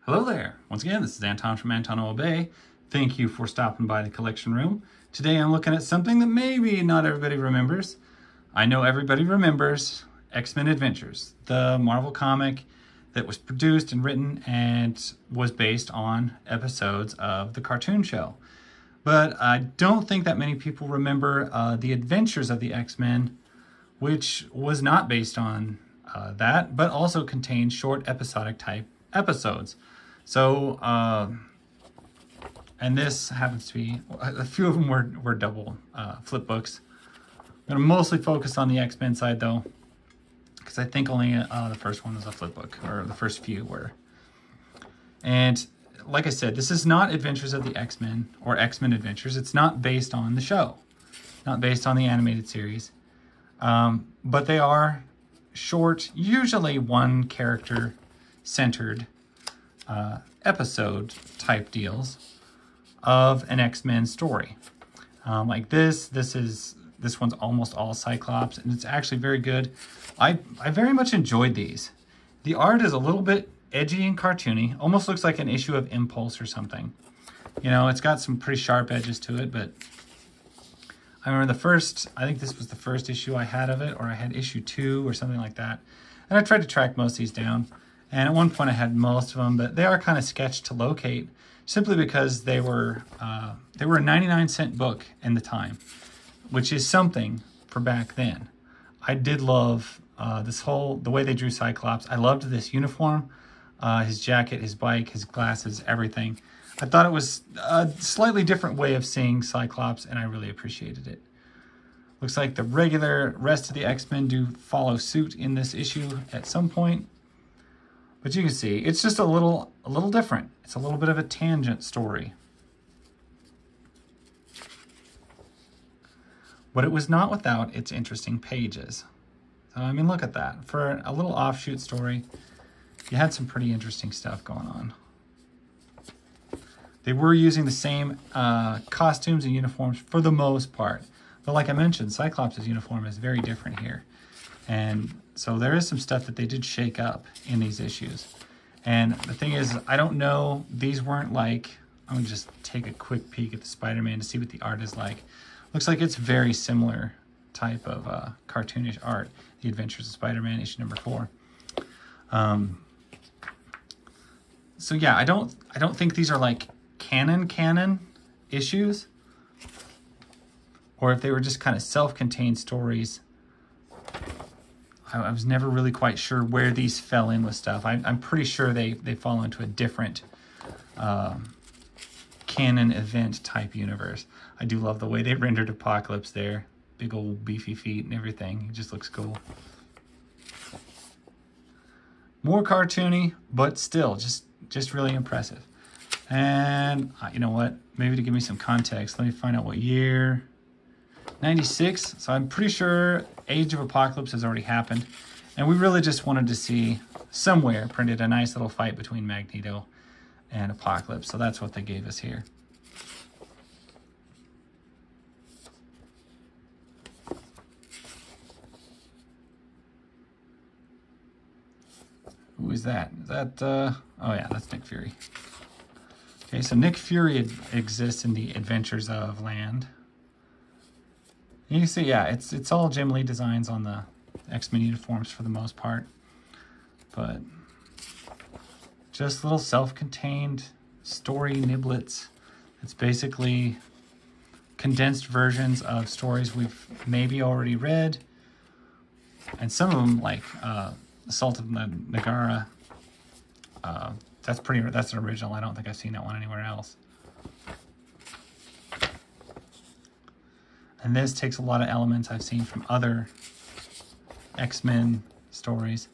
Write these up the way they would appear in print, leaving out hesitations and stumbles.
Hello there. Once again, this is Anton from Anton Obey. Thank you for stopping by the collection room. Today I'm looking at something that maybe not everybody remembers. I know everybody remembers X-Men Adventures, the Marvel comic that was produced and written and was based on episodes of the cartoon show. But I don't think that many people remember the Adventures of the X-Men, which was not based on that, but also contained short episodic type episodes. So, and this happens to be, a few of them were double flip books. I'm going to mostly focus on the X-Men side though, because I think only the first one was a flip book, or the first few were. And like I said, this is not Adventures of the X-Men or X-Men Adventures. It's not based on the show, not based on the animated series. But they are short, usually one character centered episode type deals of an X-Men story. Like this one's almost all Cyclops, and it's actually very good. I very much enjoyed these. The art is a little bit edgy and cartoony, almost looks like an issue of Impulse or something. You know, it's got some pretty sharp edges to it, but I remember I think this was the first issue I had of it, or I had issue 2 or something like that. And I tried to track most of these down. And at one point I had most of them, but they are kind of sketched to locate simply because they were a 99-cent book in the time, which is something for back then. I did love the way they drew Cyclops. I loved this uniform, his jacket, his bike, his glasses, everything. I thought it was a slightly different way of seeing Cyclops, and I really appreciated it. Looks like the regular rest of the X-Men do follow suit in this issue at some point. But you can see, it's just a little different. It's a little bit of a tangent story. But it was not without its interesting pages. So, I mean, look at that. For a little offshoot story, you had some pretty interesting stuff going on. They were using the same costumes and uniforms for the most part. But like I mentioned, Cyclops' uniform is very different here. And so there is some stuff that they did shake up in these issues. And the thing is, I don't know, these weren't like, I'm going to just take a quick peek at the Spider-Man to see what the art is like. Looks like it's very similar type of cartoonish art. The Adventures of Spider-Man, issue number 4. So yeah, I don't think these are like canon issues, or if they were just kind of self-contained stories. I was never really quite sure where these fell in with stuff. I'm pretty sure they fall into a different canon event type universe. I do love the way they rendered Apocalypse there. Big old beefy feet and everything. It just looks cool. More cartoony, but still just really impressive. And you know what? Maybe to give me some context, let me find out what year. 96. So I'm pretty sure Age of Apocalypse has already happened. And we really just wanted to see somewhere printed a nice little fight between Magneto and Apocalypse. So that's what they gave us here. Who is that? Is that, oh yeah, that's Nick Fury. Okay, so Nick Fury exists in the Adventures of Land. You can see, yeah, it's all Jim Lee designs on the X-Men uniforms for the most part. But just little self-contained story niblets. It's basically condensed versions of stories we've maybe already read. And some of them, like Assault of Nagara, that's an original. I don't think I've seen that one anywhere else. And this takes a lot of elements I've seen from other X-Men stories.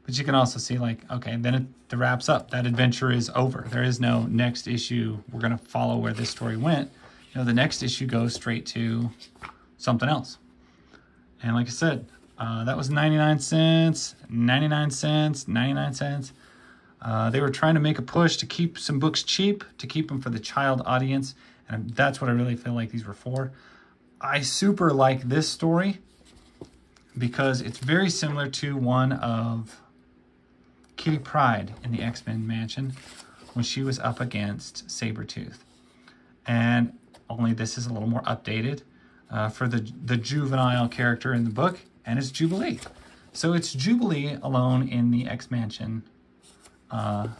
But you can also see, like, okay, then it wraps up. That adventure is over. There is no next issue. We're going to follow where this story went. You know, the next issue goes straight to something else. And like I said, that was 99 cents, 99 cents, 99 cents. They were trying to make a push to keep some books cheap, to keep them for the child audience. And that's what I really feel like these were for. I super like this story because it's very similar to one of Kitty Pryde in the X-Men mansion when she was up against Sabretooth. And only this is a little more updated for the juvenile character in the book, and it's Jubilee. So it's Jubilee alone in the X-Mansion, and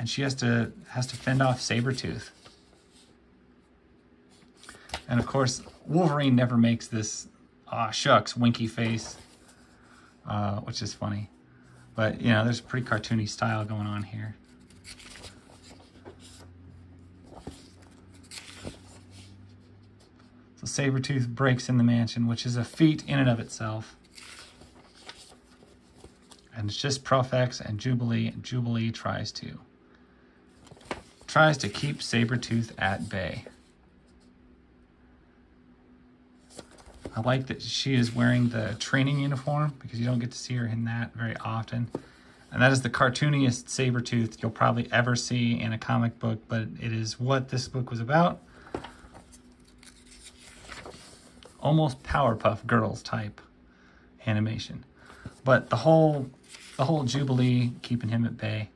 she has to fend off Sabretooth. And of course, Wolverine never makes this "aw shucks" winky face, which is funny. But, you know, there's a pretty cartoony style going on here. So Sabretooth breaks in the mansion, which is a feat in and of itself. And it's just Prof X and Jubilee tries to keep Sabretooth at bay. I like that she is wearing the training uniform because you don't get to see her in that very often. And that is the cartooniest Sabretooth you'll probably ever see in a comic book, but it is what this book was about. Almost Powerpuff Girls type animation. But the whole Jubilee keeping him at bay,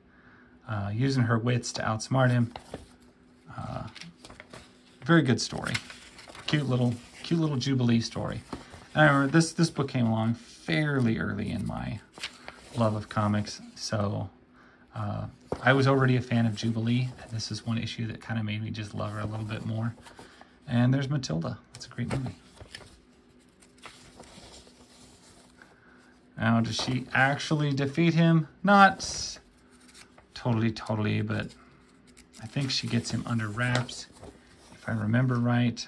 using her wits to outsmart him. Very good story. Cute little Jubilee story. And I remember this book came along fairly early in my love of comics, so I was already a fan of Jubilee, and this is one issue that kind of made me just love her a little bit more. And there's Matilda. It's a great movie. Now, does she actually defeat him? Not totally, but I think she gets him under wraps, if I remember right.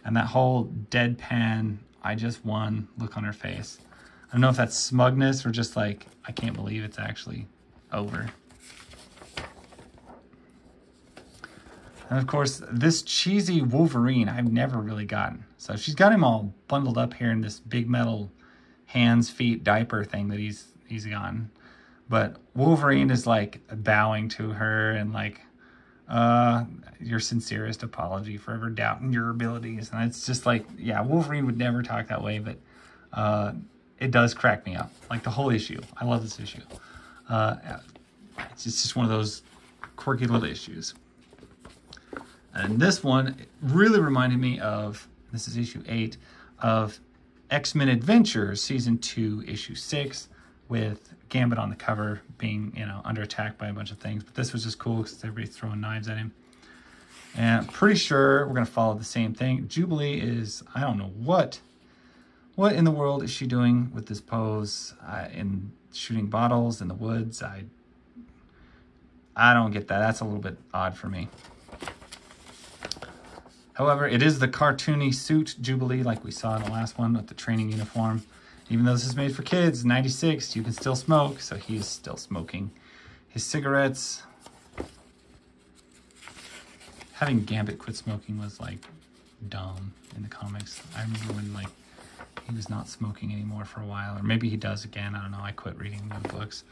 And that whole deadpan, I just won look on her face. I don't know if that's smugness or just like, I can't believe it's actually over. And of course, this cheesy Wolverine I've never really gotten. So she's got him all bundled up here in this big metal hands, feet, diaper thing that he's gotten. But Wolverine is like bowing to her and like, your sincerest apology for ever doubting your abilities. And it's just like, yeah, Wolverine would never talk that way, but it does crack me up. Like the whole issue. I love this issue. It's just one of those quirky little issues. And this one really reminded me of, this is issue 8, of X-Men Adventures Season 2, issue 6, with Gambit on the cover being, you know, under attack by a bunch of things. But this was just cool because everybody's throwing knives at him. And I'm pretty sure we're going to follow the same thing. Jubilee is, I don't know what in the world is she doing with this pose in shooting bottles in the woods. I don't get that. That's a little bit odd for me. However, it is the cartoony suit Jubilee like we saw in the last one with the training uniform. Even though this is made for kids, 96, you can still smoke, so he's still smoking his cigarettes. Having Gambit quit smoking was like dumb in the comics. I remember when like he was not smoking anymore for a while, or maybe he does again. I don't know. I quit reading new books.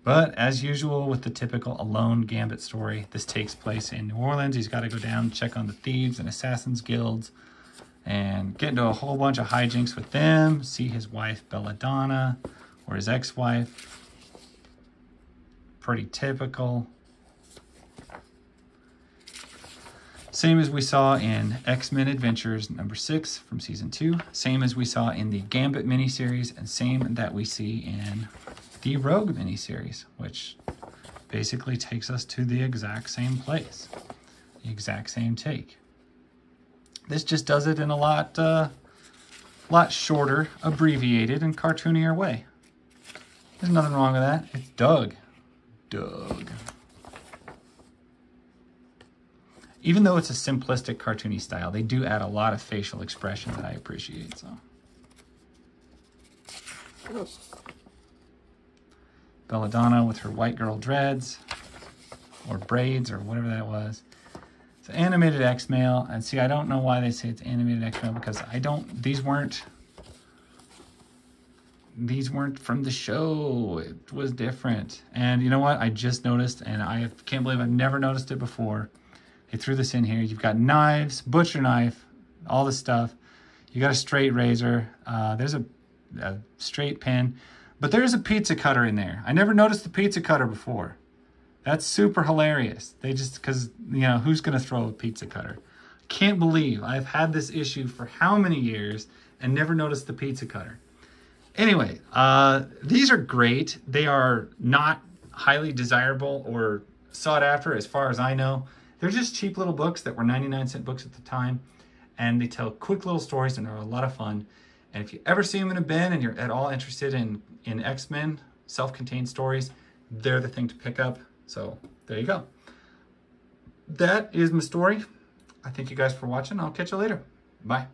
But as usual with the typical alone Gambit story, this takes place in New Orleans. He's got to go down and check on the thieves and assassins guilds and get into a whole bunch of hijinks with them, see his wife Belladonna, or his ex-wife. Pretty typical. Same as we saw in X-Men Adventures number 6 from season 2. Same as we saw in the Gambit miniseries, and same that we see in the Rogue miniseries, which basically takes us to the exact same place, the exact same take. This just does it in a lot shorter, abbreviated, and cartoonier way. There's nothing wrong with that. It's Doug. Even though it's a simplistic cartoony style, they do add a lot of facial expression that I appreciate. So, Belladonna with her white girl dreads, or braids, or whatever that was. It's animated X-Male, and see, I don't know why they say it's animated X-Male, because these weren't from the show. It was different. And you know what? I just noticed, and I can't believe I've never noticed it before. They threw this in here. You've got knives, butcher knife, all this stuff. You got a straight razor. There's a straight pen, but there's a pizza cutter in there. I never noticed the pizza cutter before. That's super hilarious. They just, because, you know, who's going to throw a pizza cutter? Can't believe I've had this issue for how many years and never noticed the pizza cutter. Anyway, these are great. They are not highly desirable or sought after as far as I know. They're just cheap little books that were 99-cent books at the time. And they tell quick little stories and they're a lot of fun. And if you ever see them in a bin and you're at all interested in X-Men, self-contained stories, they're the thing to pick up. So there you go. That is my story. I thank you guys for watching. I'll catch you later. Bye.